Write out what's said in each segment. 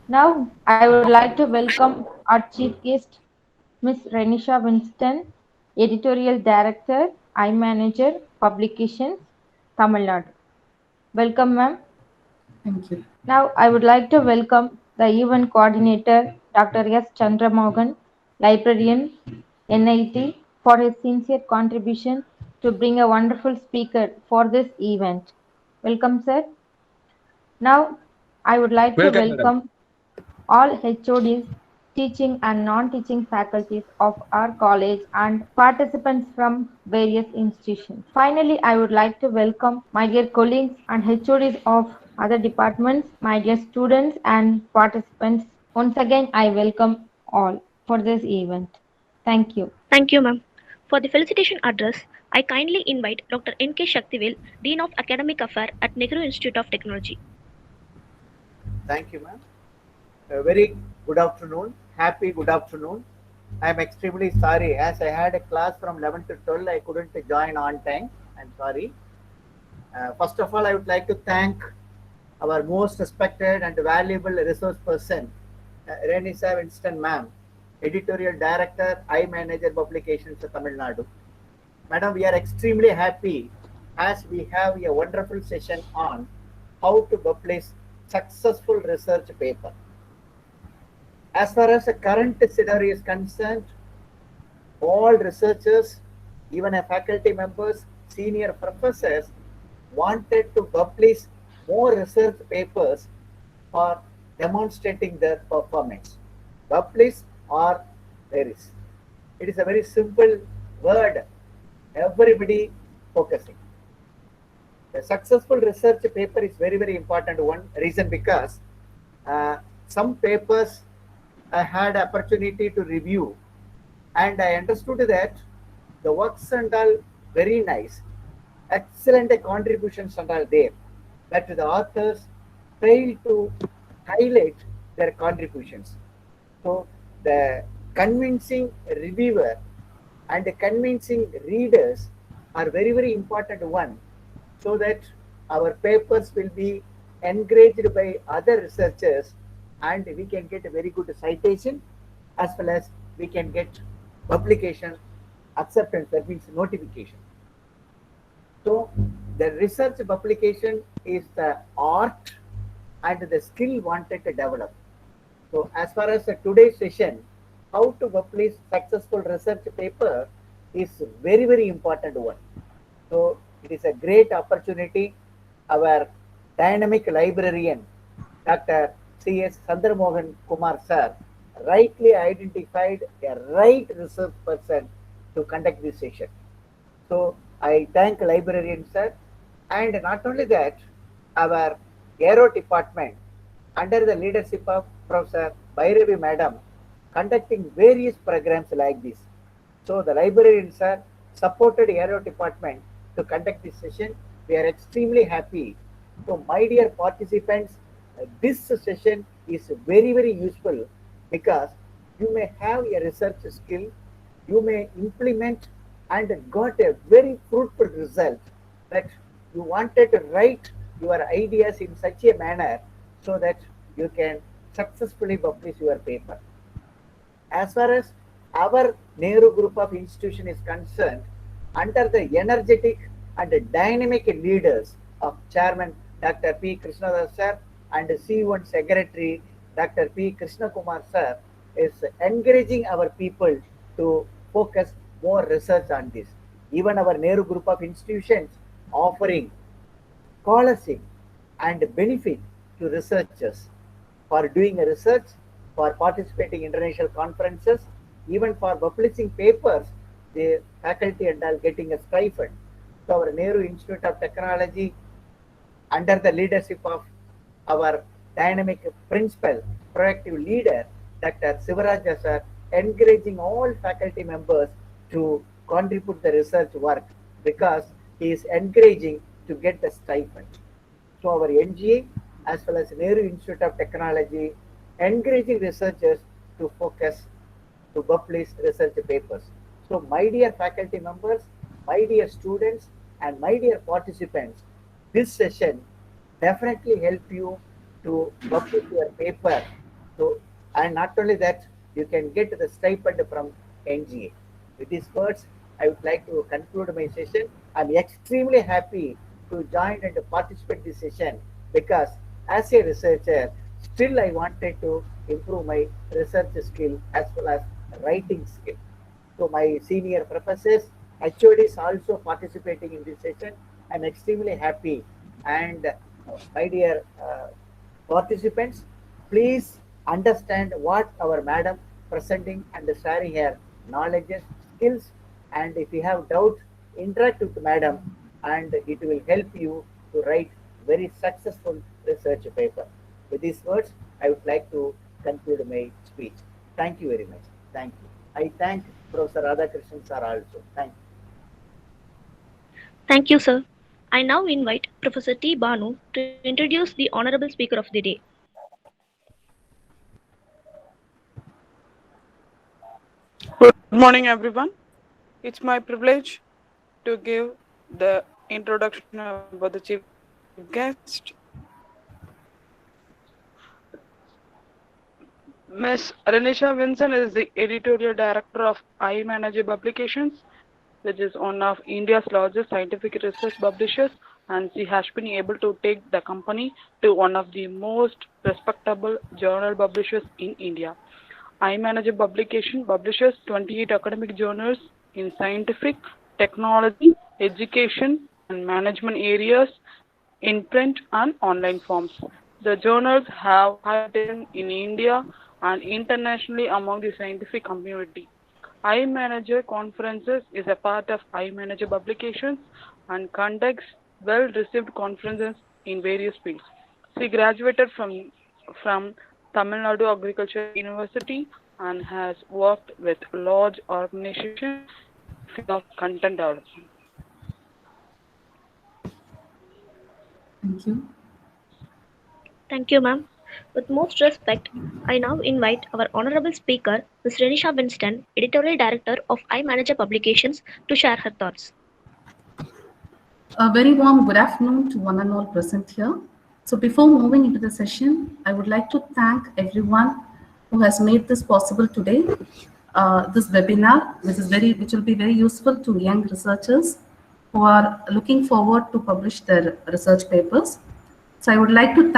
Now, I would like to welcome our chief guest, Ms. Renisha Winston, Editorial Director, I Manager, Publications, Tamil Nadu. Welcome, ma'am. Thank you. Now, I would like to welcome the event coordinator, Dr. S. Chandramogan, librarian, NIT, for his sincere contribution to bring a wonderful speaker for this event. Welcome, sir. Now, I would like to Welcome, madam. welcome all HODs, teaching and non-teaching faculties of our college and participants from various institutions. Finally, I would like to welcome my dear colleagues and HODs of other departments, my dear students and participants. Once again, I welcome all for this event. Thank you. Thank you, ma'am. For the felicitation address, I kindly invite Dr. N.K. Shaktivel, Dean of Academic Affairs at Nehru Institute of Technology. Thank you, ma'am. A very good afternoon. Happy good afternoon. I am extremely sorry as I had a class from 11 to 12. I couldn't join on time. I'm sorry. First of all, I would like to thank our most respected and valuable resource person, Renisa Winston, ma'am, Editorial Director, I Manager Publications, Tamil Nadu. Madam, we are extremely happy as we have a wonderful session on how to publish successful research paper. As far as the current scenario is concerned, all researchers, even faculty members, senior professors wanted to publish more research papers for demonstrating their performance. Publish or perish. It is a very simple word, everybody focusing. The successful research paper is very, very important. One reason because some papers I had opportunity to review and I understood that the works and all very nice, excellent contributions and all there, but the authors fail to highlight their contributions. So the convincing reviewer and the convincing readers are very, very important one, so that our papers will be encouraged by other researchers and we can get a very good citation as well as we can get publication acceptance, that means notification. So the research publication is the art and the skill wanted to develop. So as far as today's session, how to publish successful research paper is very, very important one. So it is a great opportunity. Our dynamic librarian, Dr. C.S. Chandramohan Kumar sir, rightly identified a right research person to conduct this session. So I thank librarian sir, and not only that, our aero department under the leadership of Professor Bhairavi madam conducting various programs like this. So the librarian sir supported aero department to conduct this session. We are extremely happy. So my dear participants, this session is very, very useful because you may have a research skill, you may implement and got a very fruitful result, that you wanted to write your ideas in such a manner so that you can successfully publish your paper. As far as our Nehru group of institution is concerned, under the energetic and dynamic leaders of Chairman Dr. P. Krishnadas sir and C1 Secretary Dr. P. Krishna Kumar sir, is encouraging our people to focus more research on this. Even our Nehru group of institutions offering scholarship and benefit to researchers for doing a research, for participating in international conferences, even for publishing papers, the faculty and all getting a stipend. So our Nehru Institute of Technology, under the leadership of our dynamic principal, proactive leader, Dr. Sivaraja sir, encouraging all faculty members to contribute the research work because he is encouraging to get the stipend. So our NGA as well as Nehru Institute of Technology encouraging researchers to focus to publish research papers. So my dear faculty members, my dear students and my dear participants, this session definitely help you to publish your paper So, and not only that, you can get the stipend from NGA. With these words, I would like to conclude my session. I'm extremely happy to join and participate this session because as a researcher, still I wanted to improve my research skill as well as writing skill. So my senior professors, HODs also participating in this session. I'm extremely happy. And my dear participants, please understand what our madam presenting and sharing her knowledge, skills, and if you have doubt, interact with madam, and it will help you to write very successful research paper. With these words, I would like to conclude my speech. Thank you very much. Thank you. I thank Professor Radhakrishnan sir also. Thank you. Thank you, sir. I now invite Professor T. Banu to introduce the Honorable Speaker of the Day. Good morning, everyone. It's my privilege to give the introduction about the chief guest. Ms. Renisha Vincent is the editorial director of iManager Publications, which is one of India's largest scientific research publishers, and she has been able to take the company to one of the most respectable journal publishers in India. iManager Publication publishes 28 academic journals in scientific, technology, education, and management areas in print and online forms. The journals have high reputation in India and internationally among the scientific community. iManager Conferences is a part of iManager Publications and conducts well-received conferences in various fields. She graduated from Tamil Nadu Agricultural University and has worked with large organizations in the field of content development. Thank you. Thank you, ma'am. With most respect, I now invite our Honorable Speaker, Ms. Renisha Winston, Editorial Director of iManager Publications, to share her thoughts. A very warm good afternoon to one and all present here. So before moving into the session, I would like to thank everyone who has made this possible today. This webinar, which will be very useful to young researchers who are looking forward to publish their research papers. So I would like to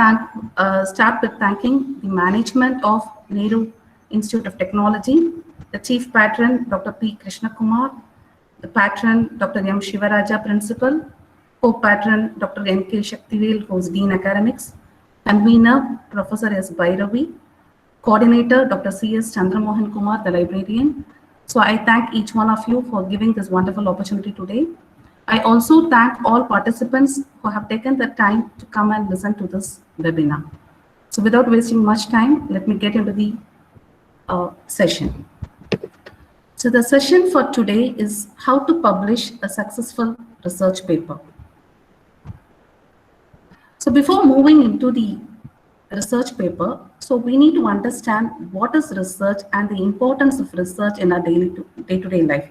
start with thanking the management of Nehru Institute of Technology, the chief patron, Dr. P. Krishna Kumar, the patron, Dr. M. Shivaraja, principal, co-patron, Dr. N.K. Shaktivel, who is Dean Academics, convener, Professor S. Bhairavi, coordinator, Dr. C.S. Chandramohan Kumar, the librarian. So I thank each one of you for giving this wonderful opportunity today. I also thank all participants who have taken the time to come and listen to this webinar. So without wasting much time, let me get into the session. So the session for today is how to publish a successful research paper. So before moving into the research paper, so we need to understand what is research and the importance of research in our day-to-day life.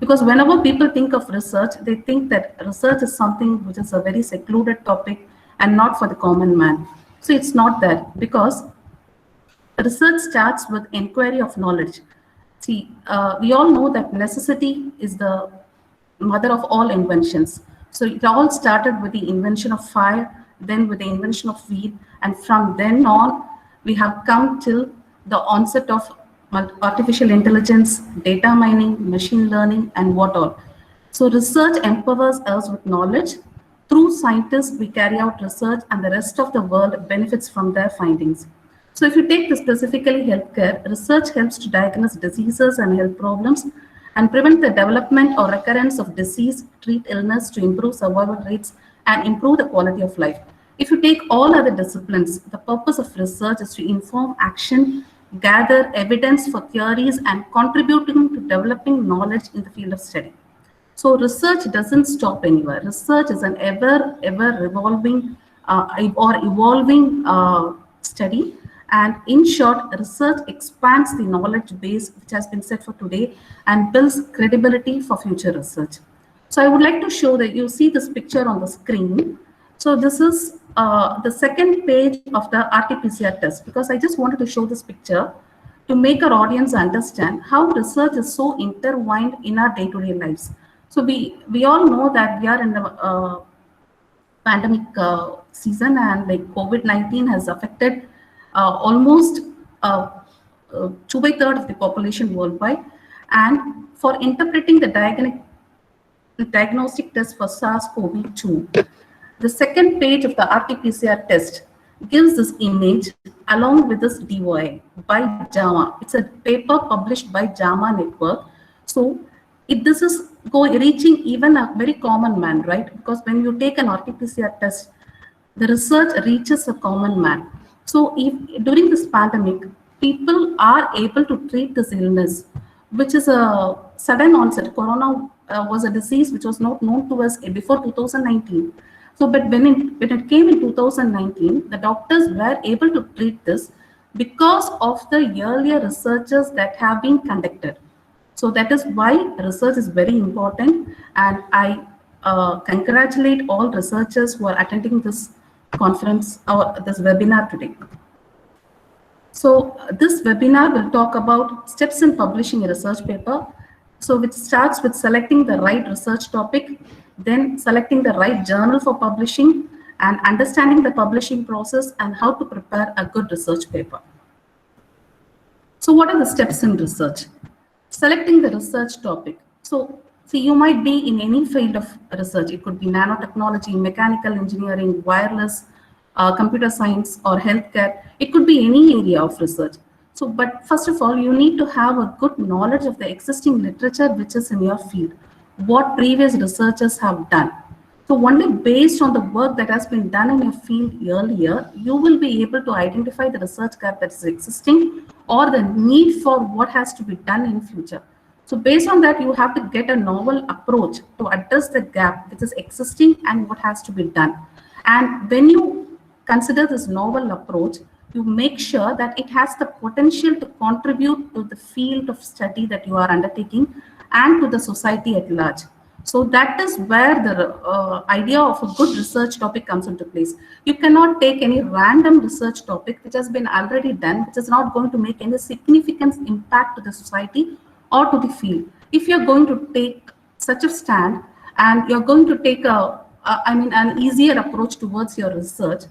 Because whenever people think of research, they think that research is something which is a very secluded topic and not for the common man. So it's not that, because research starts with inquiry of knowledge. See, we all know that necessity is the mother of all inventions. So it all started with the invention of fire, then with the invention of wheat, and from then on, we have come till the onset of artificial intelligence, data mining, machine learning, and what all. So research empowers us with knowledge. Through scientists, we carry out research, and the rest of the world benefits from their findings. So if you take the specifically healthcare, research helps to diagnose diseases and health problems and prevent the development or recurrence of disease, treat illness to improve survival rates, and improve the quality of life. If you take all other disciplines, the purpose of research is to inform action, gather evidence for theories, and contributing to developing knowledge in the field of study. So research doesn't stop anywhere. Research is an ever revolving or evolving study. And in short, research expands the knowledge base which has been set for today and builds credibility for future research. So I would like to show that you see this picture on the screen. So this is the second page of the RT-PCR test, because I just wanted to show this picture to make our audience understand how research is so intertwined in our day-to-day lives. So we all know that we are in the pandemic season, and like COVID-19 has affected almost two by third of the population worldwide. And for interpreting the diagnostic test for SARS-CoV-2, the second page of the RT-PCR test gives this image along with this DOI by JAMA. It's a paper published by JAMA Network. So this is reaching even a very common man, right? Because when you take an RT-PCR test, the research reaches a common man. So if during this pandemic, people are able to treat this illness, which is a sudden onset. Corona was a disease which was not known to us before 2019. So, but when it came in 2019, the doctors were able to treat this because of the earlier researches that have been conducted. So that is why research is very important, and I congratulate all researchers who are attending this conference or this webinar today. So this webinar will talk about steps in publishing a research paper. So which starts with selecting the right research topic, then selecting the right journal for publishing, and understanding the publishing process and how to prepare a good research paper. So what are the steps in research? Selecting the research topic. So see, you might be in any field of research. It could be nanotechnology, mechanical engineering, wireless, computer science, or healthcare. It could be any area of research. So, but first of all, you need to have a good knowledge of the existing literature which is in your field, what previous researchers have done. So only based on the work that has been done in your field earlier, you will be able to identify the research gap that is existing or the need for what has to be done in future. So based on that, you have to get a novel approach to address the gap which is existing and what has to be done. And when you consider this novel approach, you make sure that it has the potential to contribute to the field of study that you are undertaking and to the society at large. So that is where the idea of a good research topic comes into place. You cannot take any random research topic which has been already done, which is not going to make any significant impact to the society or to the field. If you're going to take such a stand and you're going to take an easier approach towards your research,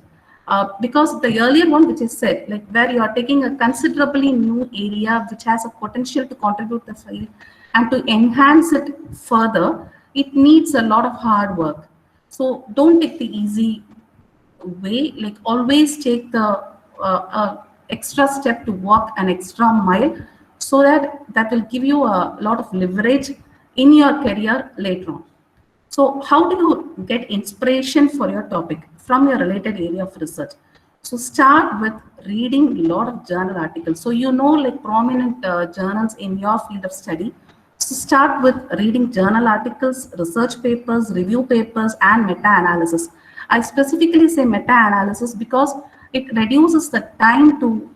because the earlier one which is said, like where you are taking a considerably new area which has a potential to contribute the field and to enhance it further, it needs a lot of hard work. So don't take the easy way, like always take the extra step to walk an extra mile, so that will give you a lot of leverage in your career later on. So how do you get inspiration for your topic from your related area of research? So start with reading a lot of journal articles. So you know, like prominent journals in your field of study. So start with reading journal articles, research papers, review papers, and meta-analysis. I specifically say meta-analysis because it reduces the time to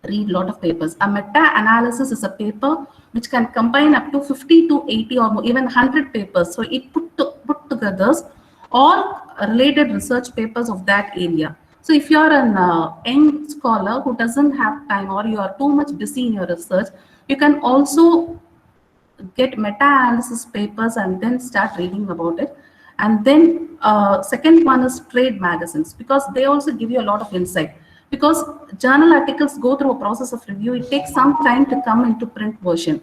read a lot of papers. A meta-analysis is a paper which can combine up to 50 to 80 or even 100 papers. So it put together all related research papers of that area. So if you're an young scholar who doesn't have time or you are too much busy in your research, you can also get meta-analysis papers and then start reading about it. And then second one is trade magazines, because they also give you a lot of insight. Because journal articles go through a process of review, it takes some time to come into print version.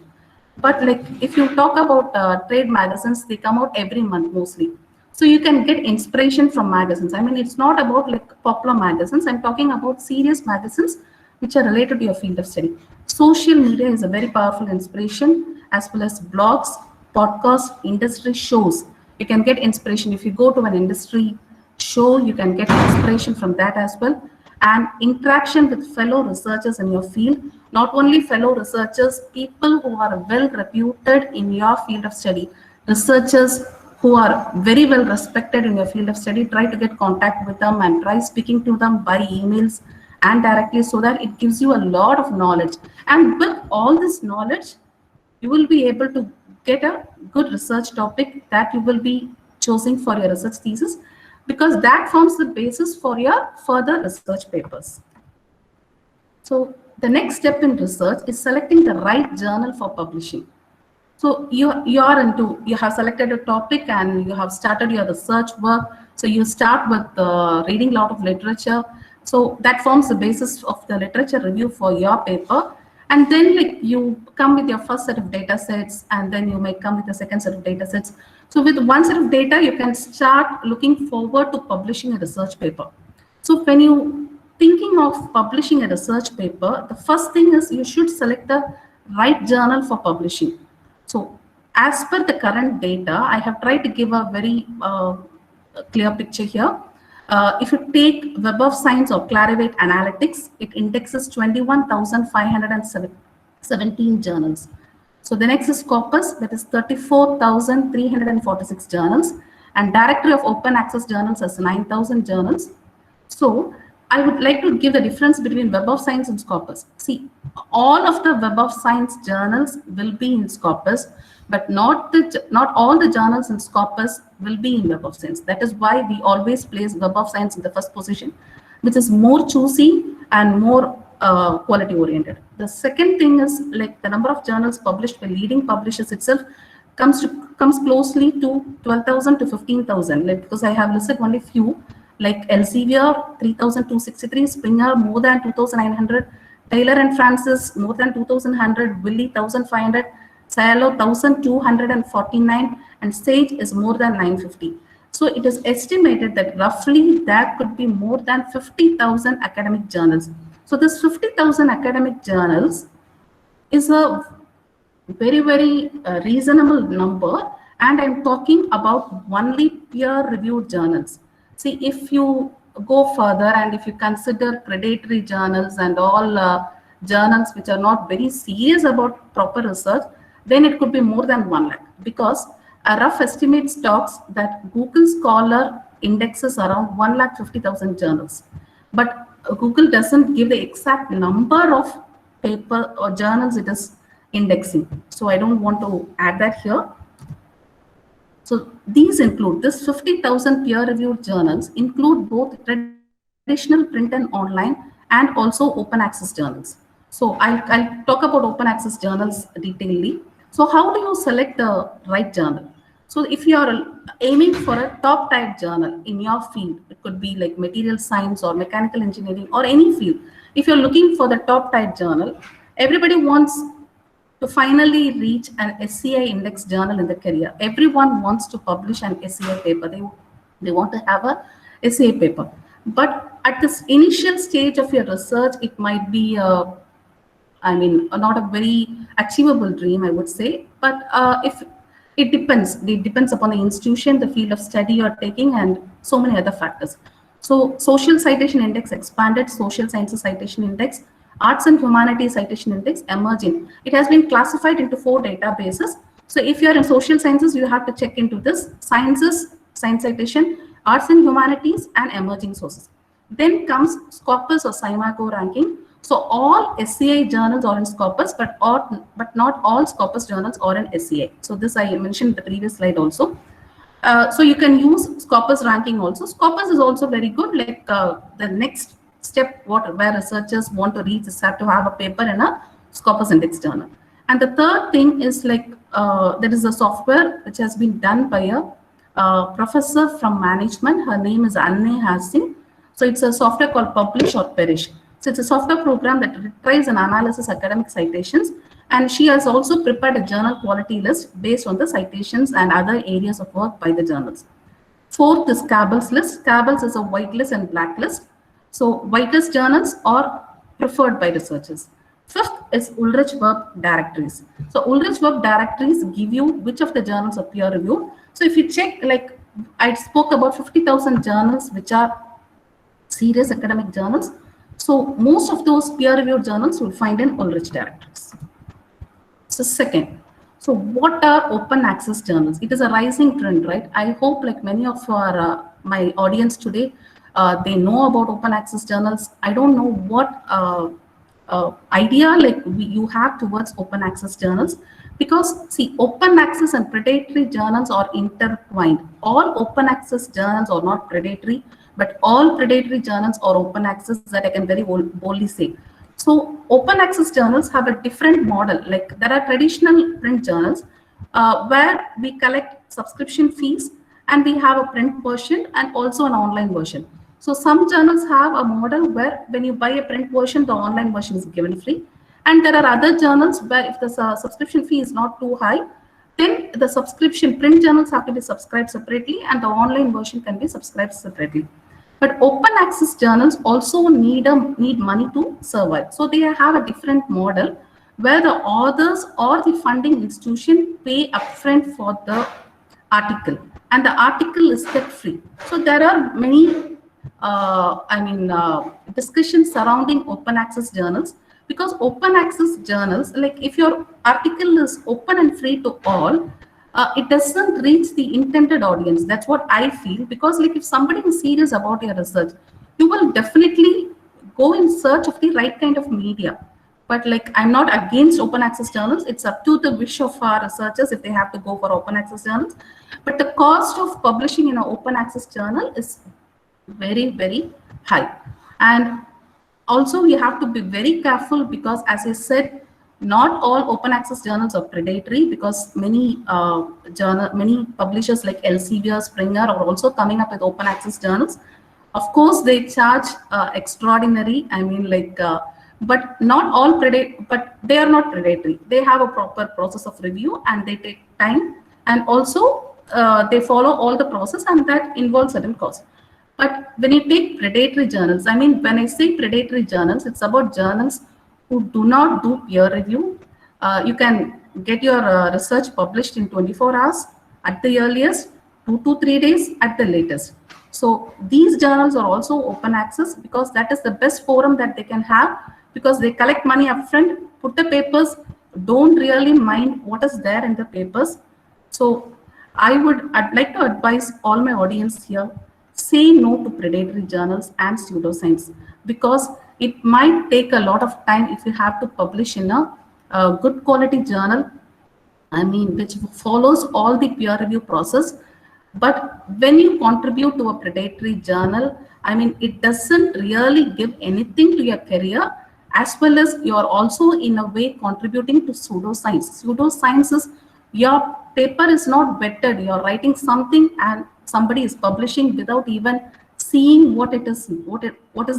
But like if you talk about trade magazines, they come out every month mostly. So you can get inspiration from magazines. I mean, it's not about like popular magazines. I'm talking about serious magazines which are related to your field of study. Social media is a very powerful inspiration, as well as blogs, podcasts, industry shows. You can get inspiration. If you go to an industry show, you can get inspiration from that as well. And interaction with fellow researchers in your field, not only fellow researchers, people who are well reputed in your field of study, researchers who are very well respected in your field of study, try to get contact with them and try speaking to them by emails and directly, so that it gives you a lot of knowledge. And with all this knowledge, you will be able to get a good research topic that you will be choosing for your research thesis. because that forms the basis for your further research papers. So the next step in research is selecting the right journal for publishing. So you have selected a topic and you have started your research work. So you start with reading a lot of literature. So that forms the basis of the literature review for your paper. And then like you come with your first set of data sets, and then you may come with a second set of data sets. So with one set of data, you can start looking forward to publishing a research paper. So when you thinking of publishing a research paper, the first thing is you should select the right journal for publishing. So as per the current data, I have tried to give a very clear picture here. If you take Web of Science or Clarivate Analytics, it indexes 21,517 journals. So the next is Scopus, that is 34,346 journals, and Directory of Open Access Journals has 9,000 journals. So I would like to give the difference between Web of Science and Scopus. See, all of the Web of Science journals will be in Scopus, but not all the journals in Scopus will be in Web of Science. That is why we always place Web of Science in the first position, which is more choosy and more quality oriented. The second thing is like the number of journals published by leading publishers itself comes closely to 12,000 to 15,000. Like, because I have listed only few, like Elsevier 3,263, Springer more than 2,900, Taylor and Francis more than 2,100, Wiley 1,500, Cielo 1,249, and Sage is more than 950. So it is estimated that roughly there could be more than 50,000 academic journals. So this 50,000 academic journals is a very, very reasonable number, and I'm talking about only peer-reviewed journals. See, if you go further and if you consider predatory journals and all journals which are not very serious about proper research, then it could be more than 1 lakh, because a rough estimate talks that Google Scholar indexes around 1,50,000 journals. But Google doesn't give the exact number of paper or journals it is indexing. So I don't want to add that here. So these include, this 50,000 peer-reviewed journals include both traditional print and online and also open access journals. So I'll talk about open access journals detailedly. So how do you select the right journal? So if you are aiming for a top type journal in your field, it could be like material science or mechanical engineering or any field. If you're looking for the top type journal, everybody wants to finally reach an SCI index journal in the career. Everyone wants to publish an SCI paper. They want to have a SCI paper. But at this initial stage of your research, it might be not a very achievable dream, I would say. But if it depends upon the institution, the field of study you're taking, and so many other factors. So Social Citation Index expanded, Social Sciences Citation Index, Arts and Humanities Citation Index emerging. It has been classified into 4 databases. So if you're in social sciences, you have to check into this: sciences, science citation, arts and humanities, and emerging sources. Then comes Scopus or SciMago ranking. So all SCI journals are in Scopus, but not all Scopus journals are in SCI. So this I mentioned in the previous slide also. So you can use Scopus ranking also. Scopus is also very good. Like the next step where researchers want to reach is have to have a paper in a Scopus index journal. And the third thing is like there is a software which has been done by a professor from management. Her name is Anne Hassing. So it's a software called Publish or Perish. So it's a software program that retrieves and analyzes academic citations. And she has also prepared a journal quality list based on the citations and other areas of work by the journals. Fourth is Cabell's list. Cabell's is a whitelist and blacklist. So whitelist journals are preferred by researchers. Fifth is Ulrich Web directories. So Ulrich Web directories give you which of the journals are peer reviewed. So if you check, like I spoke about 50,000 journals which are serious academic journals. So most of those peer reviewed journals will find in Ulrich directories. So second, so what are open access journals? It is a rising trend, right? I hope like many of our my audience today, they know about open access journals. I don't know what idea like you have towards open access journals, Because see, open access and predatory journals are intertwined. All open access journals are not predatory, but all predatory journals are open access, that I can very boldly say. So open access journals have a different model. Like there are traditional print journals where we collect subscription fees, and we have a print version and also an online version. So some journals have a model where when you buy a print version, the online version is given free. And there are other journals where if the subscription fee is not too high, then the subscription print journals have to be subscribed separately and the online version can be subscribed separately. But open access journals also need money to survive. So they have a different model where the authors or the funding institution pay upfront for the article, and the article is kept free. So there are many discussions surrounding open access journals, because open access journals, like if your article is open and free to all, it doesn't reach the intended audience. That's what I feel, because like if somebody is serious about your research, you will definitely go in search of the right kind of media. But like I'm not against open access journals. It's up to the wish of our researchers if they have to go for open access journals. But the cost of publishing in an open access journal is very, very high. And also we have to be very careful, because as I said, not all open access journals are predatory, because many publishers like Elsevier, Springer are also coming up with open access journals. Of course, they charge extraordinary. But not all but they are not predatory. They have a proper process of review and they take time, and also they follow all the process, and that involves certain costs. But when you take predatory journals, when I say predatory journals, it's about journals who do not do peer review. You can get your research published in 24 hours at the earliest, 2 to 3 days at the latest. So these journals are also open access, because that is the best forum that they can have, because they collect money upfront, put the papers, don't really mind what is there in the papers. So I'd like to advise all my audience here, say no to predatory journals and pseudoscience, because it might take a lot of time if you have to publish in a good quality journal, which follows all the peer review process. But when you contribute to a predatory journal, it doesn't really give anything to your career, as well as you're also in a way contributing to pseudoscience. Pseudoscience is your paper is not vetted. You're writing something and somebody is publishing without even seeing what is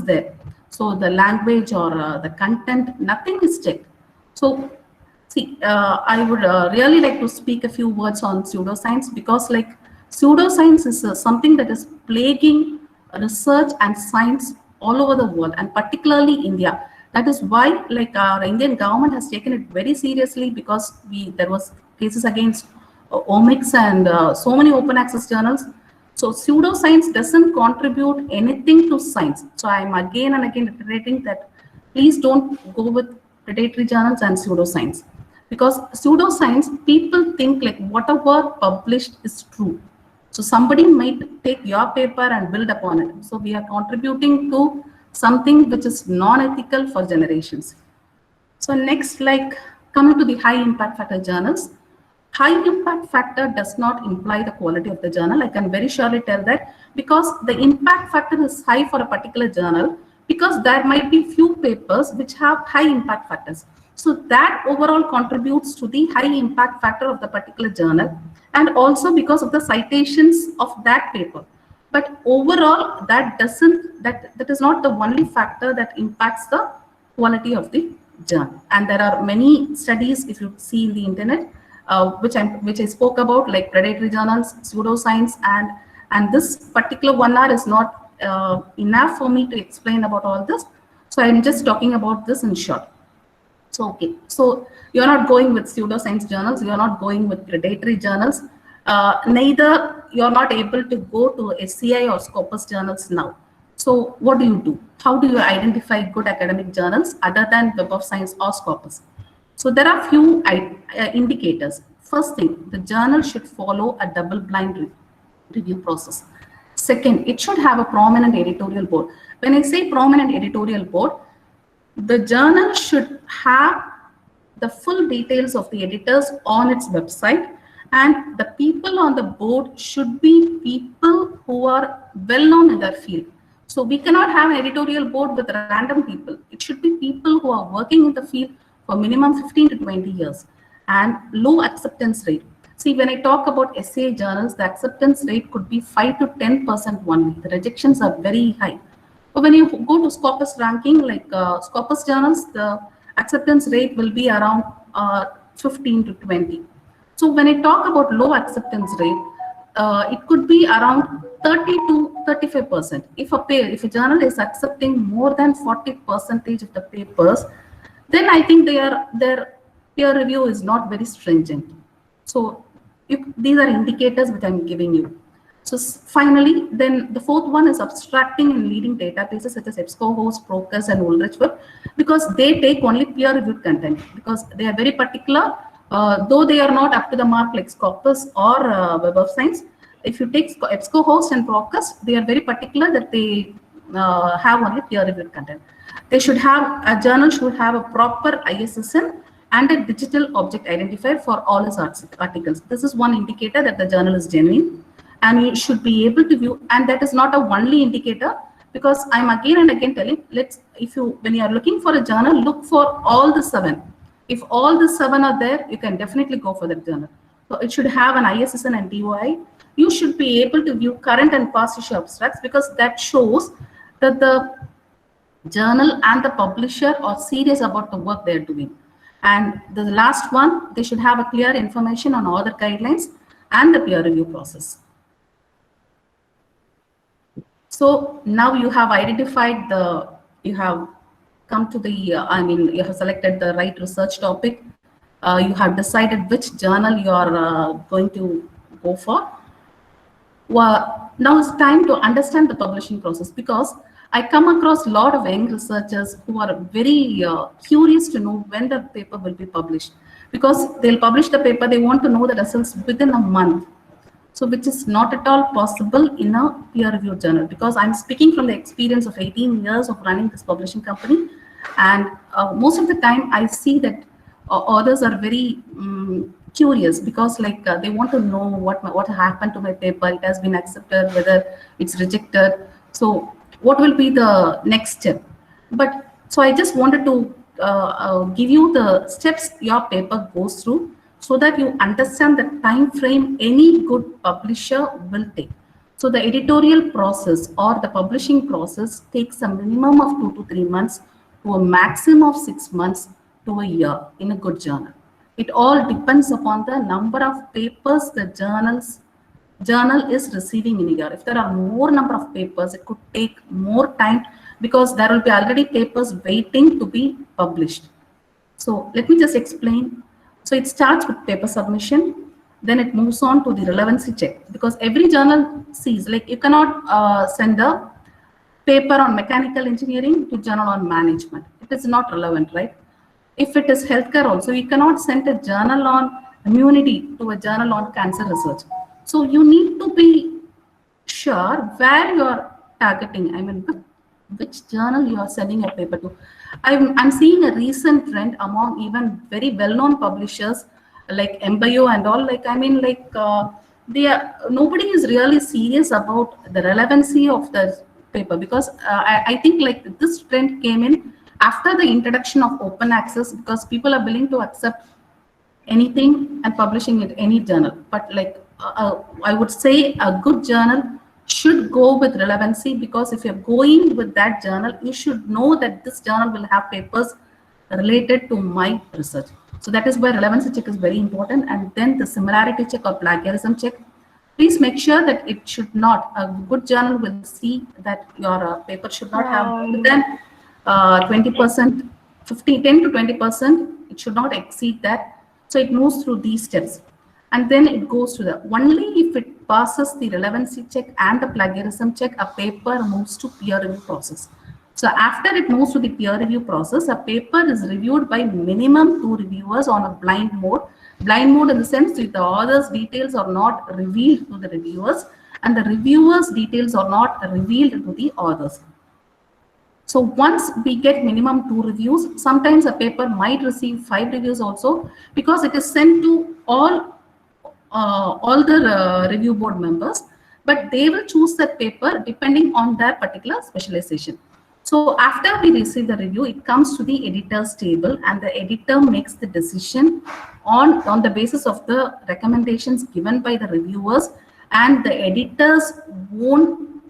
there. So the language or the content, nothing is checked. So see, I would really like to speak a few words on pseudoscience, because like pseudoscience is something that is plaguing research and science all over the world, and particularly India. That is why like our Indian government has taken it very seriously, because there was cases against omics and so many open access journals. So pseudoscience doesn't contribute anything to science. So I'm again and again reiterating that please don't go with predatory journals and pseudoscience, because pseudoscience, people think like whatever published is true. So somebody might take your paper and build upon it. So we are contributing to something which is non-ethical for generations. So next, like coming to the high impact factor journals. High impact factor does not imply the quality of the journal. I can very surely tell that, because the impact factor is high for a particular journal, because there might be few papers which have high impact factors. So that overall contributes to the high impact factor of the particular journal, and also because of the citations of that paper. But overall, that is not the only factor that impacts the quality of the journal. And there are many studies, if you see in the internet, which I spoke about, like predatory journals, pseudoscience, and this particular 1 hour is not enough for me to explain about all this. So I'm just talking about this in short. So okay, so you're not going with pseudoscience journals, you're not going with predatory journals, neither you're not able to go to SCI or Scopus journals now. So what do? How do you identify good academic journals other than Web of Science or Scopus? So there are few indicators. First thing, the journal should follow a double-blind review process. Second, it should have a prominent editorial board. When I say prominent editorial board, the journal should have the full details of the editors on its website, and the people on the board should be people who are well known in their field. So we cannot have an editorial board with random people. It should be people who are working in the field for minimum 15 to 20 years, and low acceptance rate. See, when I talk about essay journals, the acceptance rate could be 5 to 10% only. The rejections are very high. But when you go to Scopus ranking, like Scopus journals, the acceptance rate will be around 15 to 20. So when I talk about low acceptance rate, it could be around 30 to 35%. If a journal is accepting more than 40% of the papers, then I think their peer review is not very stringent. So these are indicators which I'm giving you. So finally, then the fourth one is abstracting and leading databases such as EBSCOhost, Procus, and Ulrich Web, because they take only peer-reviewed content, because they are very particular, though they are not up to the mark like Scopus or Web of Science. If you take EBSCOhost and Procus, they are very particular that they have only peer-reviewed content. They should have, a journal should have a proper ISSN and a digital object identifier for all its articles. This is one indicator that the journal is genuine, and you should be able to view, and that is not a only indicator, because I'm again and again telling, when you are looking for a journal, look for all the 7. If all the 7 are there, you can definitely go for that journal. So it should have an ISSN and DOI. You should be able to view current and past issue abstracts, because that shows that the journal and the publisher are serious about the work they're doing. And the last one, they should have a clear information on author guidelines and the peer review process. So now you have identified you have come to the, you have selected the right research topic. You have decided which journal you are going to go for. Well, now it's time to understand the publishing process, because I come across a lot of young researchers who are very curious to know when the paper will be published, because they'll publish the paper, they want to know the results within a month. So which is not at all possible in a peer-reviewed journal, because I'm speaking from the experience of 18 years of running this publishing company. And most of the time I see that authors are very curious, because they want to know what happened to my paper, it has been accepted, whether it's rejected. So what will be the next step? But so I just wanted to give you the steps your paper goes through, so that you understand the time frame any good publisher will take. So the editorial process or the publishing process takes a minimum of 2 to 3 months to a maximum of 6 months to a year in a good journal. It all depends upon the number of papers the journal is receiving in a year. If there are more number of papers, it could take more time, because there will be already papers waiting to be published. So let me just explain. So it starts with paper submission, then it moves on to the relevancy check, because every journal sees, you cannot send a paper on mechanical engineering to journal on management. It is not relevant, right? If it is healthcare also, you cannot send a journal on immunity to a journal on cancer research. So you need to be sure where you are targeting, which journal you are sending a paper to. I'm seeing a recent trend among even very well-known publishers like Embio and all. Nobody is really serious about the relevancy of the paper, because I think this trend came in after the introduction of open access, because people are willing to accept anything and publishing it any journal. But I would say a good journal should go with relevancy, because if you're going with that journal, you should know that this journal will have papers related to my research. So that is why relevancy check is very important. And then the similarity check or plagiarism check. Please make sure that it should not, a good journal will see that your paper should not have more than 20%, 10 to 20%. It should not exceed that. So it moves through these steps. And then it goes to the, only if it passes the relevancy check and the plagiarism check, a paper moves to peer review process. So after it moves to the peer review process, a paper is reviewed by minimum 2 reviewers on a blind mode. Blind mode in the sense that the author's details are not revealed to the reviewers, and the reviewers' details are not revealed to the authors. So once we get minimum 2 reviews, sometimes a paper might receive 5 reviews also, because it is sent to all the review board members, but they will choose that paper depending on their particular specialization. So after we receive the review, it comes to the editor's table, and the editor makes the decision on the basis of the recommendations given by the reviewers, and the editor's own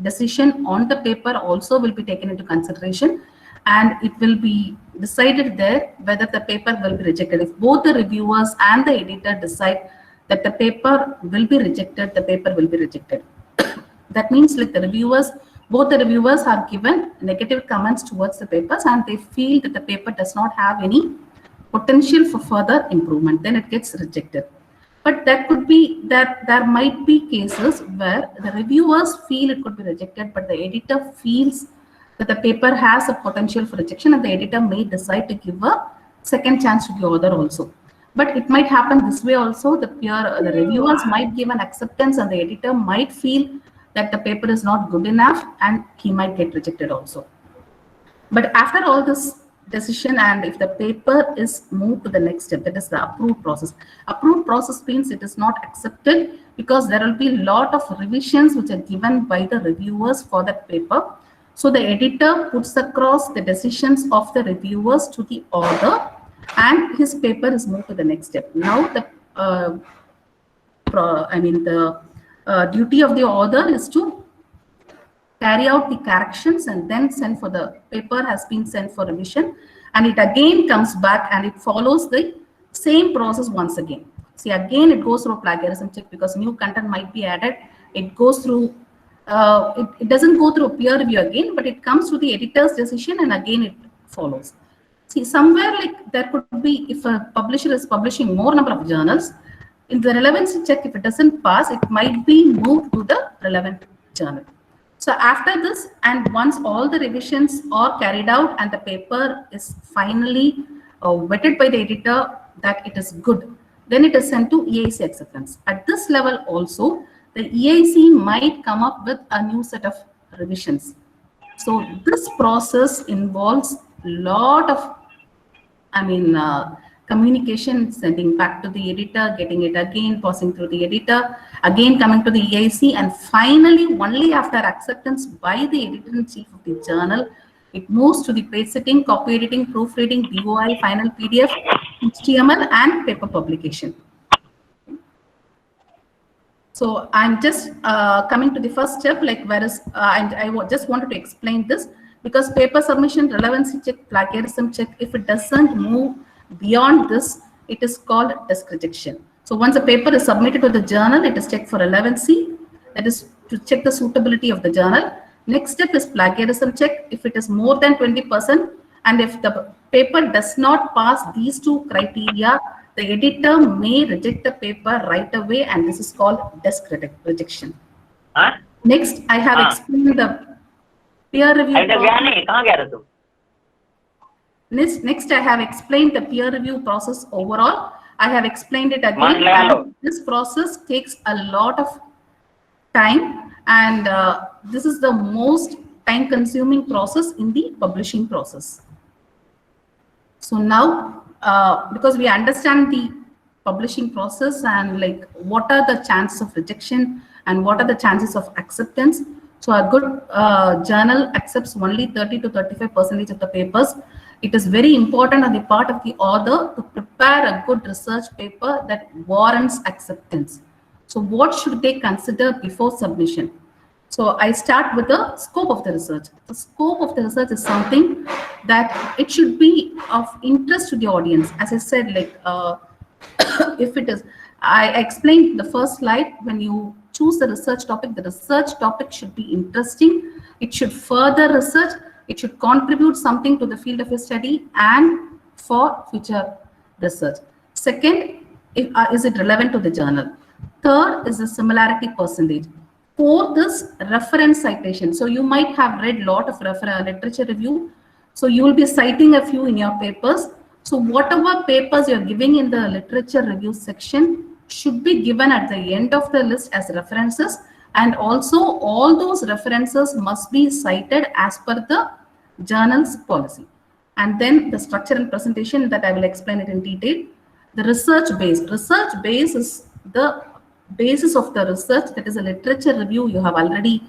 decision on the paper also will be taken into consideration, and it will be decided there whether the paper will be rejected. If both the reviewers and the editor decide that the paper will be rejected, the paper will be rejected. That means like both the reviewers have given negative comments towards the papers, and they feel that the paper does not have any potential for further improvement, then it gets rejected. But there might be cases where the reviewers feel it could be rejected, but the editor feels that the paper has a potential for rejection, and the editor may decide to give a second chance to the author also. But it might happen this way also. The reviewers might give an acceptance, and the editor might feel that the paper is not good enough, and he might get rejected also. But after all this decision, and if the paper is moved to the next step, that is the approved process. Approved process means it is not accepted, because there will be a lot of revisions which are given by the reviewers for that paper. So the editor puts across the decisions of the reviewers to the author, and his paper is moved to the next step. Now the duty of the author is to carry out the corrections and then send for the paper has been sent for revision, and it again comes back and it follows the same process once again. See, again it goes through a plagiarism check, because new content might be added. It goes through it doesn't go through peer review again, but it comes to the editor's decision, and again it follows. See, somewhere like there could be, if a publisher is publishing more number of journals, in the relevancy check, if it doesn't pass, it might be moved to the relevant journal. So after this, and once all the revisions are carried out and the paper is finally vetted by the editor that it is good, then it is sent to EIC acceptance. At this level also, the EIC might come up with a new set of revisions. So this process involves a lot of communication, sending back to the editor, getting it again, passing through the editor, again coming to the EIC, and finally, only after acceptance by the editor-in-chief of the journal, it moves to the page setting, copy editing, proofreading, DOI, final PDF, HTML, and paper publication. So I'm just coming to the first step, like whereas I just wanted to explain this, because paper submission, relevancy check, plagiarism check, if it doesn't move beyond this, it is called desk rejection. So once a paper is submitted to the journal, it is checked for relevancy, that is to check the suitability of the journal. Next step is plagiarism check. If it is more than 20%, and if the paper does not pass these two criteria, the editor may reject the paper right away, and this is called desk rejection. Next, I have explained the peer review process. Next, I have explained the peer review process overall. I have explained it again. This process takes a lot of time, and this is the most time-consuming process in the publishing process. So now, because we understand the publishing process and like what are the chances of rejection and what are the chances of acceptance. So a good journal accepts only 30 to 35% of the papers. It is very important on the part of the author to prepare a good research paper that warrants acceptance. So what should they consider before submission? So I start with the scope of the research. The scope of the research is something that it should be of interest to the audience. As I said, like if it is, I explained the first slide, when you choose the research topic should be interesting. It should further research. It should contribute something to the field of your study and for future research. Second, is it relevant to the journal? Third is the similarity percentage. Fourth is reference citation. So you might have read a lot of literature review. So you will be citing a few in your papers. So whatever papers you're giving in the literature review section should be given at the end of the list as references, And also all those references must be cited as per the journal's policy. And then the structure and presentation that I will explain it in detail. The research base. Research base is the basis of the research, that is a literature review you have already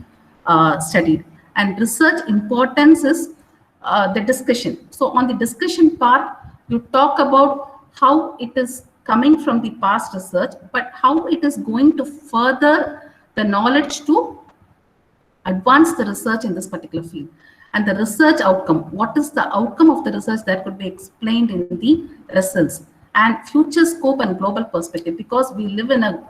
studied. And research importance is the discussion. So on the discussion part, you talk about how it is coming from the past research, but how it is going to further the knowledge to advance the research in this particular field. And the research outcome, what is the outcome of the research, that could be explained in the results. And future scope and global perspective, because we live in a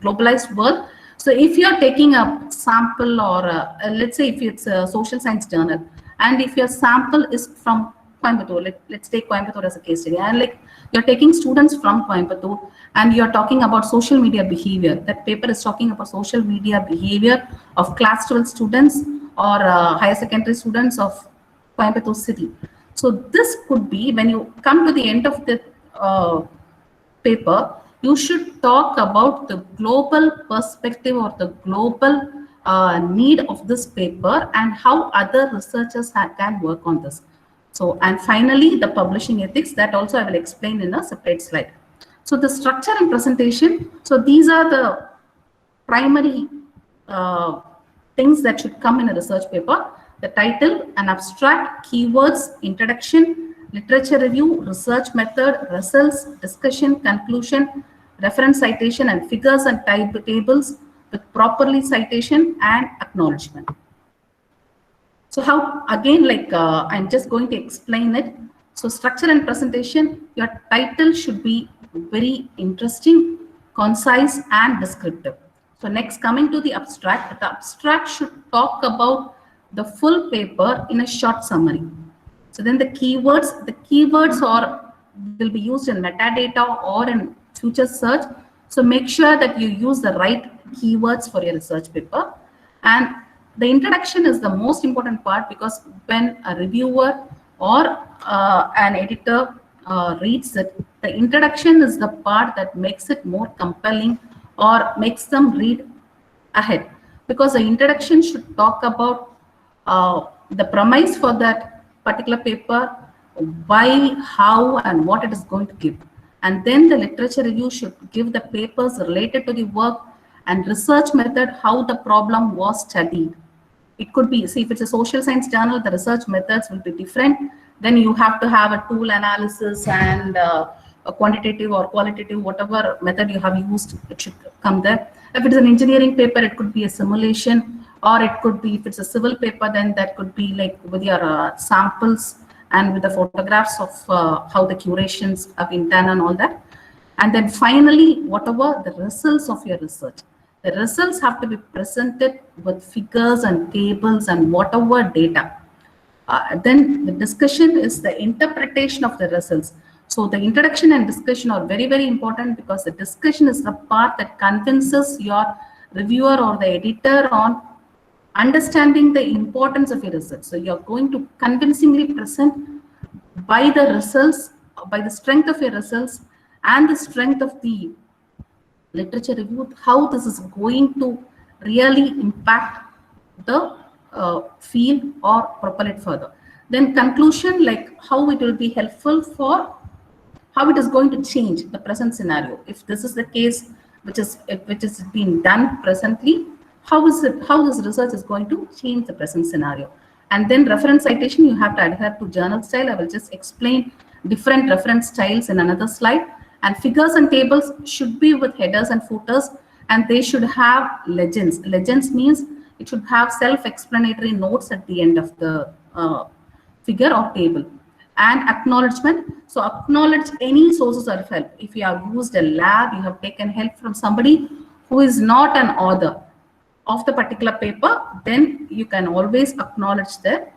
globalized world. So if you're taking a sample, or let's say if it's a social science journal, and if your sample is from Coimbatore, let's take Coimbatore as a case study, and like you're taking students from Coimbatore and you're talking about social media behavior. That paper is talking about social media behavior of class 12 students or higher secondary students of Coimbatore city. So this could be, when you come to the end of the paper, you should talk about the global perspective or the global need of this paper and how other researchers can work on this. So, and finally, the publishing ethics, that also I will explain in a separate slide. So the structure and presentation, so these are the primary things that should come in a research paper. The title, an abstract, keywords, introduction, literature review, research method, results, discussion, conclusion, reference citation, and figures and tables with properly citation and acknowledgement. So how, again, like I'm just going to explain it. So structure and presentation, your title should be very interesting, concise, and descriptive. So next, coming to the abstract should talk about the full paper in a short summary. So then the keywords will be used in metadata or in future search. So make sure that you use the right keywords for your research paper. And the introduction is the most important part, because when a reviewer or an editor reads it, the introduction is the part that makes it more compelling or makes them read ahead, because the introduction should talk about the premise for that particular paper, why, how, and what it is going to give. And then the literature review should give the papers related to the work and research method, how the problem was studied. It could be, see, if it's a social science journal, the research methods will be different. Then you have to have a tool analysis and a quantitative or qualitative, whatever method you have used, it should come there. If it's an engineering paper, it could be a simulation, or it could be, if it's a civil paper, then that could be like with your samples and with the photographs of how the curations have been done and all that. And then finally, whatever the results of your research. The results have to be presented with figures and tables and whatever data. Then the discussion is the interpretation of the results. So the introduction and discussion are very, very important, because the discussion is the part that convinces your reviewer or the editor on understanding the importance of your research. So you're going to convincingly present by the results, by the strength of your results and the strength of the literature review, how this is going to really impact the field or propel it further. Then conclusion, like how it will be helpful for how it is going to change the present scenario. If this is the case which is being done presently, how this research is going to change the present scenario. And then reference citation, you have to adhere to journal style. I will just explain different reference styles in another slide. And figures and tables should be with headers and footers, and they should have legends. Legends means it should have self-explanatory notes at the end of the figure or table. And acknowledgement, so acknowledge any sources of help. If you have used a lab, you have taken help from somebody who is not an author of the particular paper, then you can always acknowledge their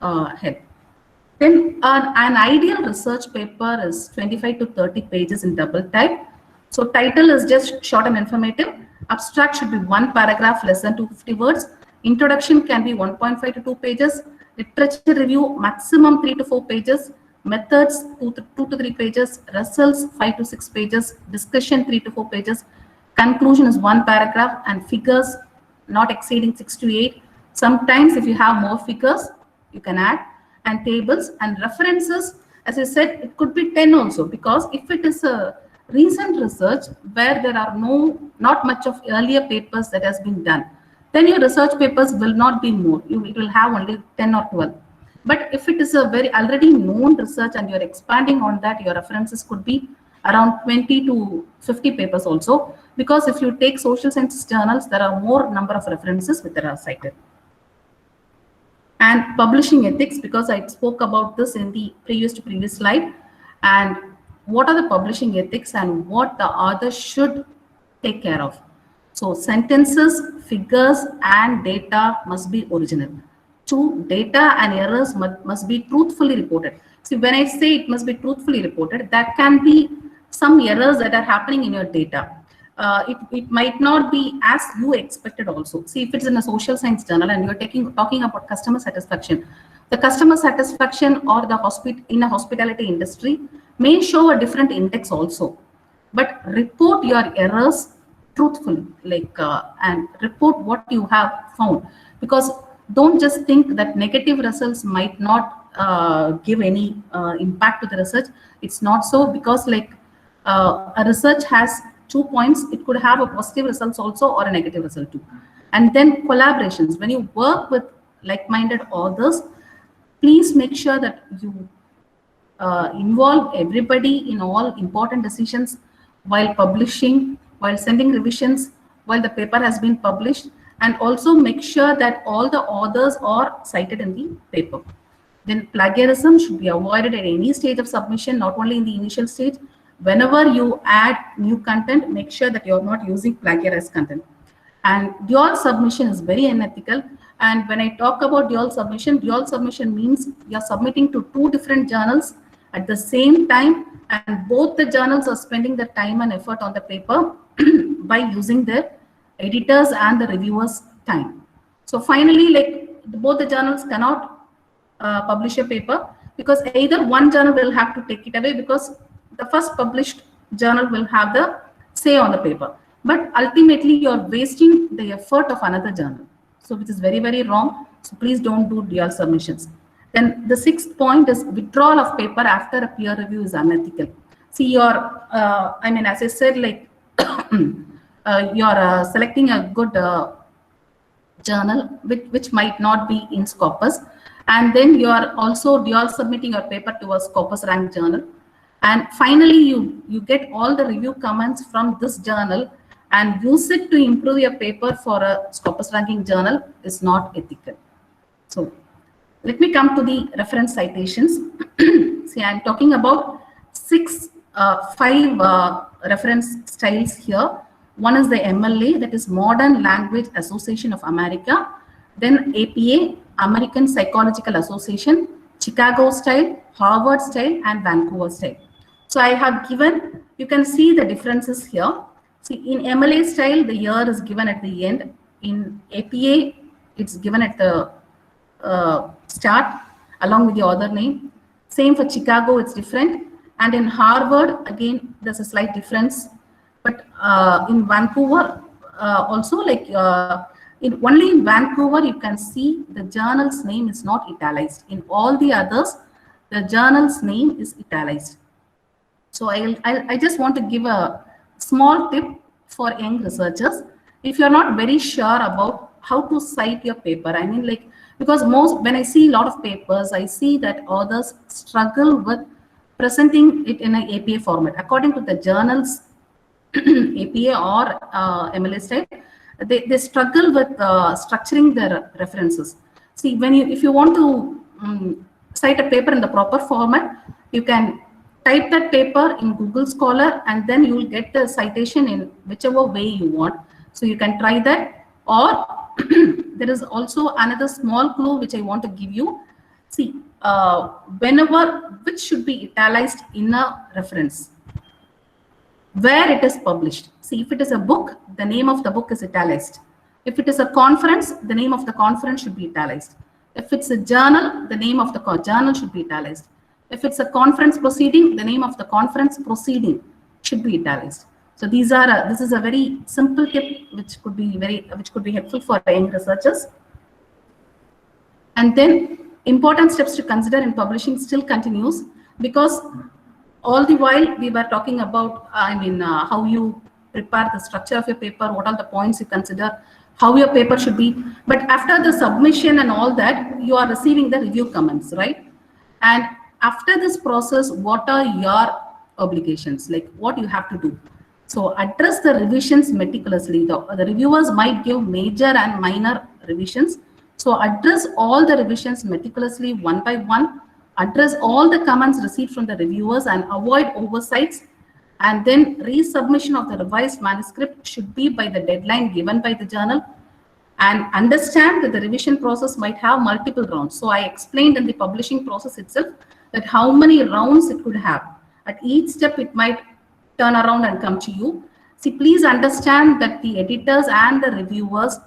help. Then an ideal research paper is 25 to 30 pages in double type. So title is just short and informative. Abstract should be one paragraph, less than 250 words. Introduction can be 1.5 to 2 pages. Literature review, maximum 3 to 4 pages. Methods, 2 to 3 pages. Results, 5 to 6 pages. Discussion, 3 to 4 pages. Conclusion is 1 paragraph, and figures not exceeding 6 to 8. Sometimes if you have more figures, you can add, and tables and references. As I said, it could be 10 also, because if it is a recent research where there are not much of earlier papers that has been done, then your research papers will not be more. It will have only 10 or 12. But if it is a very already known research and you're expanding on that, your references could be around 20 to 50 papers also, because if you take social science journals, there are more number of references that are cited. And publishing ethics, because I spoke about this in the previous slide, and what are the publishing ethics and what the author should take care of. So sentences, figures, and data must be original. Two, data and errors must be truthfully reported. See, when I say it must be truthfully reported, that can be some errors that are happening in your data. It might not be as you expected also. See, if it's in a social science journal and you're talking about customer satisfaction, the customer satisfaction or in a hospitality industry may show a different index also. But report your errors truthfully, and report what you have found, because don't just think that negative results might not give any impact to the research. It's not so, because a research has 2 points. It could have a positive results also or a negative result too. And then collaborations. When you work with like-minded authors, please make sure that you involve everybody in all important decisions while publishing, while sending revisions, while the paper has been published, and also make sure that all the authors are cited in the paper. Then plagiarism should be avoided at any stage of submission, not only in the initial stage. Whenever you add new content, make sure that you're not using plagiarized content. And dual submission is very unethical. And when I talk about dual submission means you're submitting to 2 different journals at the same time, and both the journals are spending the time and effort on the paper by using their editors and the reviewers' time. So finally, both the journals cannot publish a paper, because either one journal will have to take it away, because the first published journal will have the say on the paper. But ultimately, you're wasting the effort of another journal. So which is very, very wrong. So please don't do dual submissions. Then the 6th point is withdrawal of paper after a peer review is unethical. See, as I said, you're selecting a good journal which might not be in Scopus, and then you are also dual submitting your paper to a Scopus rank journal. And finally, you get all the review comments from this journal and use it to improve your paper for a Scopus ranking journal is not ethical. So let me come to the reference citations. See, I'm talking about 5 reference styles here. One is the MLA, that is Modern Language Association of America. Then APA, American Psychological Association, Chicago style, Harvard style, and Vancouver style. So I have given, you can see the differences here. See, in MLA style, the year is given at the end. In APA, it's given at the start along with the author name. Same for Chicago, it's different. And in Harvard, again, there's a slight difference. But in Vancouver, also only in Vancouver, you can see the journal's name is not italicized. In all the others, the journal's name is italicized. So I just want to give a small tip for young researchers. If you're not very sure about how to cite your paper, because when I see a lot of papers, I see that authors struggle with presenting it in an APA format. According to the journal's APA or MLA style, they struggle with structuring their references. See, if you want to cite a paper in the proper format, you can type that paper in Google Scholar, and then you will get the citation in whichever way you want. So you can try that. Or there is also another small clue which I want to give you. See, which should be italicized in a reference, where it is published. See, if it is a book, the name of the book is italicized. If it is a conference, the name of the conference should be italicized. If it's a journal, the name of the journal should be italicized. If it's a conference proceeding, the name of the conference proceeding should be italicized. So this is a very simple tip which could be helpful for young researchers. And then important steps to consider in publishing still continues, because all the while we were talking about, how you prepare the structure of your paper, what are the points you consider, how your paper should be. But after the submission and all that, you are receiving the review comments, right? And after this process, what are your obligations? Like what you have to do? So address the revisions meticulously. The reviewers might give major and minor revisions. So address all the revisions meticulously one by one. Address all the comments received from the reviewers and avoid oversights. And then resubmission of the revised manuscript should be by the deadline given by the journal. And understand that the revision process might have multiple rounds. So I explained in the publishing process itself that how many rounds it could have. At each step, it might turn around and come to you. See, please understand that the editors and the reviewers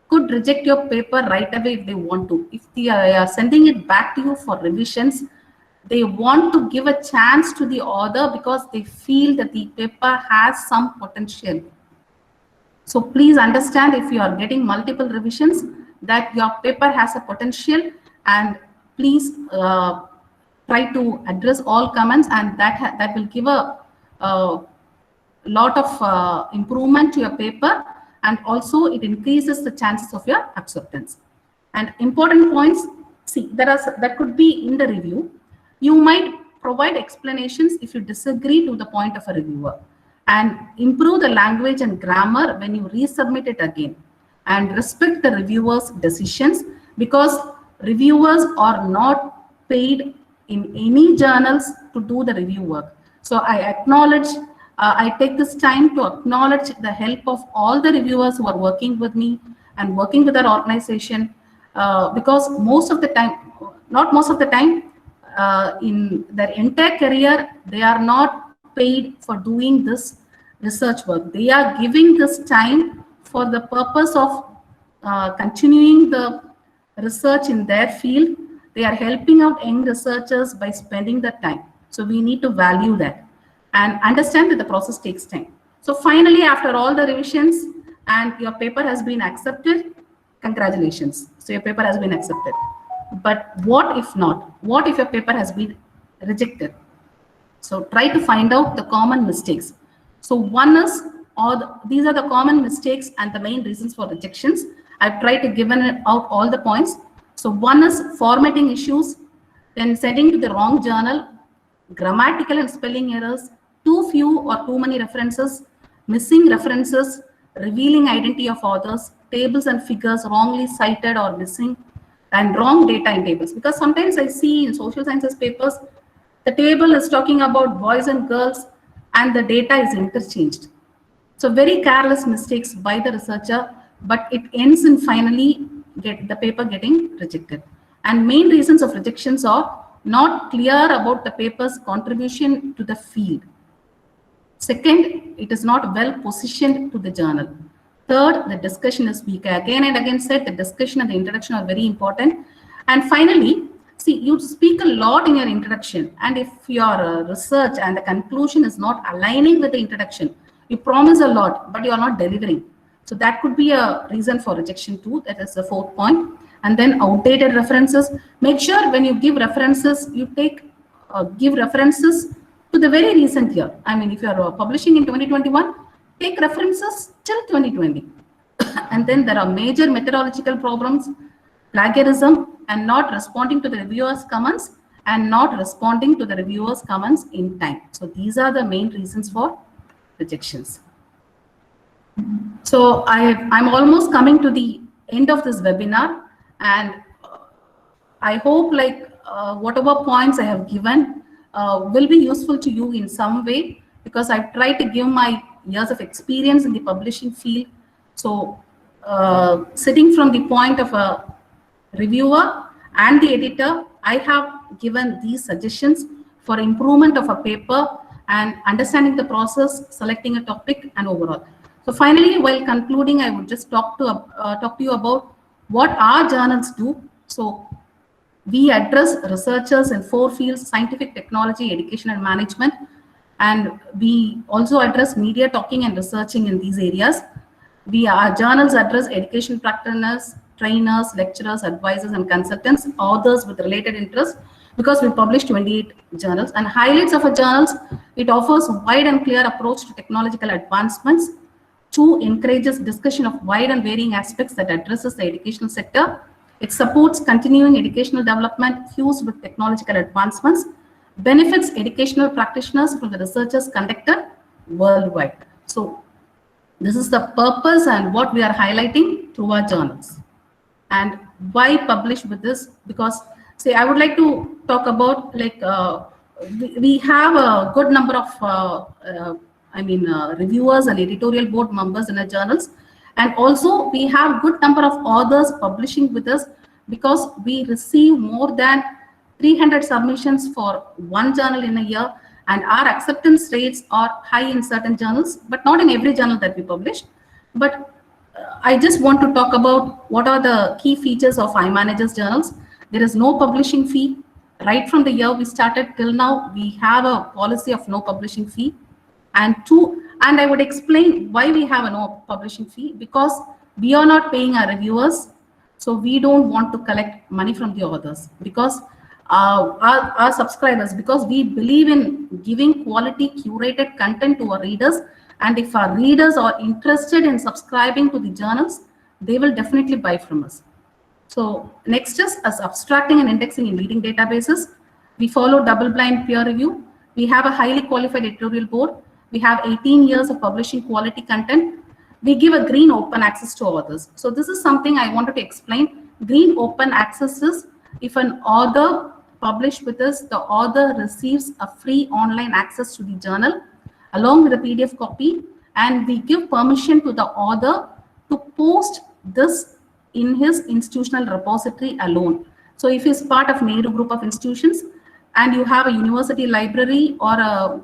could reject your paper right away if they want to. If they are sending it back to you for revisions, they want to give a chance to the author because they feel that the paper has some potential. So please understand, if you are getting multiple revisions, that your paper has a potential, and please try to address all comments, and that will give a lot of improvement to your paper, and also it increases the chances of your acceptance. And important points, see, that could be in the review. You might provide explanations if you disagree to the point of a reviewer, and improve the language and grammar when you resubmit it again, and respect the reviewer's decisions, because reviewers are not paid in any journals to do the review work. So I take this time to acknowledge the help of all the reviewers who are working with me and working with our organization, because most of the time, not most of the time, in their entire career, they are not paid for doing this research work. They are giving this time for the purpose of continuing the research in their field. They are helping out young researchers by spending the time. So we need to value that and understand that the process takes time. So finally, after all the revisions and your paper has been accepted, congratulations. So your paper has been accepted. But what if not? What if your paper has been rejected? So try to find out the common mistakes. So one is, these are the common mistakes and the main reasons for rejections. I've tried to give out all the points. So one is formatting issues, then sending to the wrong journal, grammatical and spelling errors, too few or too many references, missing references, revealing identity of authors, tables and figures wrongly cited or missing, and wrong data in tables. Because sometimes I see in social sciences papers, the table is talking about boys and girls and the data is interchanged. So very careless mistakes by the researcher, but it ends in finally the paper getting rejected. And main reasons of rejections are not clear about the paper's contribution to the field. Second, it is not well positioned to the journal. Third, the discussion is weak. Again and again said, the discussion and the introduction are very important. And finally, see, you speak a lot in your introduction, and if your research and the conclusion is not aligning with the introduction, you promise a lot, but you are not delivering. So that could be a reason for rejection too. That is the fourth point. And then outdated references. Make sure when you give references, you give references to the very recent year. I mean, if you are publishing in 2021, take references till 2020. And then there are major methodological problems, plagiarism, and not responding to the reviewers' comments, and not responding to the reviewers' comments in time. So these are the main reasons for rejections. So I'm almost coming to the end of this webinar, and I hope whatever points I have given will be useful to you in some way, because I've tried to give my years of experience in the publishing field. So sitting from the point of a reviewer and the editor, I have given these suggestions for improvement of a paper and understanding the process, selecting a topic, and overall. So finally, while concluding, I would just talk to you about what our journals do. So we address researchers in 4 fields: scientific, technology, education, and management. And we also address media talking and researching in these areas. Our journals address education practitioners, trainers, lecturers, advisors, and consultants, authors with related interests, because we publish 28 journals. And highlights of our journals, it offers wide and clear approach to technological advancements. 2, encourages discussion of wide and varying aspects that addresses the educational sector. It supports continuing educational development fused with technological advancements, benefits educational practitioners from the researchers conducted worldwide. So this is the purpose and what we are highlighting through our journals. And why publish with this? Because, say, I would like to talk about, like, we have a good number of reviewers and editorial board members in our journals, and also we have good number of authors publishing with us, because we receive more than 300 submissions for one journal in a year, and our acceptance rates are high in certain journals, but not in every journal that we publish. But I just want to talk about what are the key features of iManager's journals. There is no publishing fee. Right from the year we started till now, we have a policy of no publishing fee. And 2, and I would explain why we have a no publishing fee, because we are not paying our reviewers. So we don't want to collect money from the authors, because our subscribers, because we believe in giving quality curated content to our readers. And if our readers are interested in subscribing to the journals, they will definitely buy from us. So next is as abstracting and indexing in leading databases. We follow double-blind peer review. We have a highly qualified editorial board. We have 18 years of publishing quality content. We give a green open access to authors. So this is something I wanted to explain. Green open access is if an author published with us, the author receives a free online access to the journal along with a PDF copy, and we give permission to the author to post this in his institutional repository alone. So if he's part of Nehru group of institutions and you have a university library or a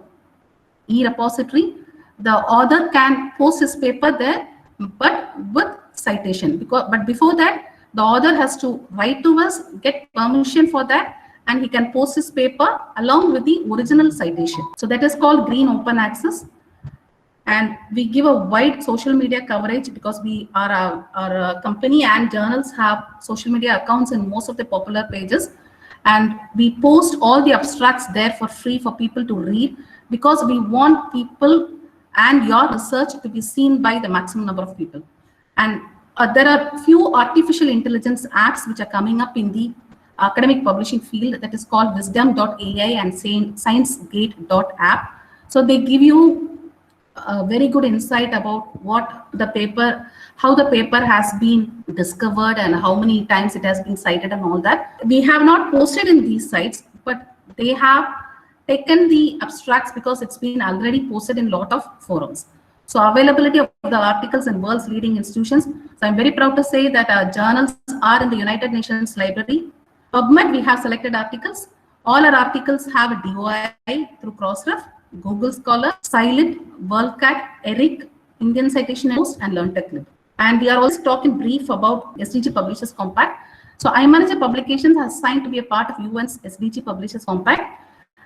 e-repository, the author can post his paper there, but with citation. But before that, the author has to write to us, get permission for that, and he can post his paper along with the original citation. So that is called green open access. And we give a wide social media coverage, because we are our company and journals have social media accounts in most of the popular pages, and we post all the abstracts there for free for people to read, because we want people and your research to be seen by the maximum number of people. And there are few artificial intelligence apps which are coming up in the academic publishing field, that is called wisdom.ai and sciencegate.app. So they give you a very good insight about what the paper, how the paper has been discovered and how many times it has been cited and all that. We have not posted in these sites, but they have taken the abstracts because it's been already posted in a lot of forums. So availability of the articles in world's leading institutions. So I'm very proud to say that our journals are in the United Nations Library. PubMed, we have selected articles. All our articles have a DOI through Crossref, Google Scholar, Scilit, WorldCat, ERIC, Indian Citation Post, and LearnTechLib. And we are also talking brief about SDG Publishers Compact. So iManager Publications has signed to be a part of UN's SDG Publishers Compact,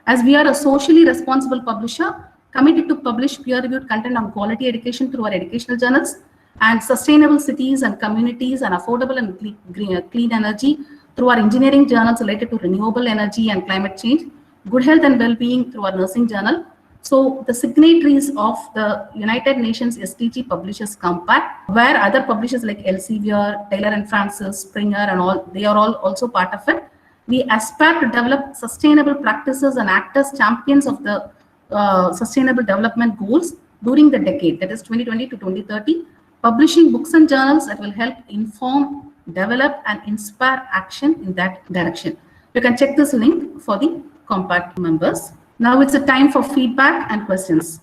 as we are a socially responsible publisher committed to publish peer-reviewed content on quality education through our educational journals, and sustainable cities and communities and affordable and clean energy through our engineering journals related to renewable energy and climate change, good health and well-being through our nursing journal. So the signatories of the United Nations SDG Publishers Compact, where other publishers like Elsevier, Taylor and Francis, Springer and all, they are all also part of it. We aspire to develop sustainable practices and act as champions of the sustainable development goals during the decade, that is 2020 to 2030, publishing books and journals that will help inform, develop and inspire action in that direction. You can check this link for the Compact members. Now it's a time for feedback and questions.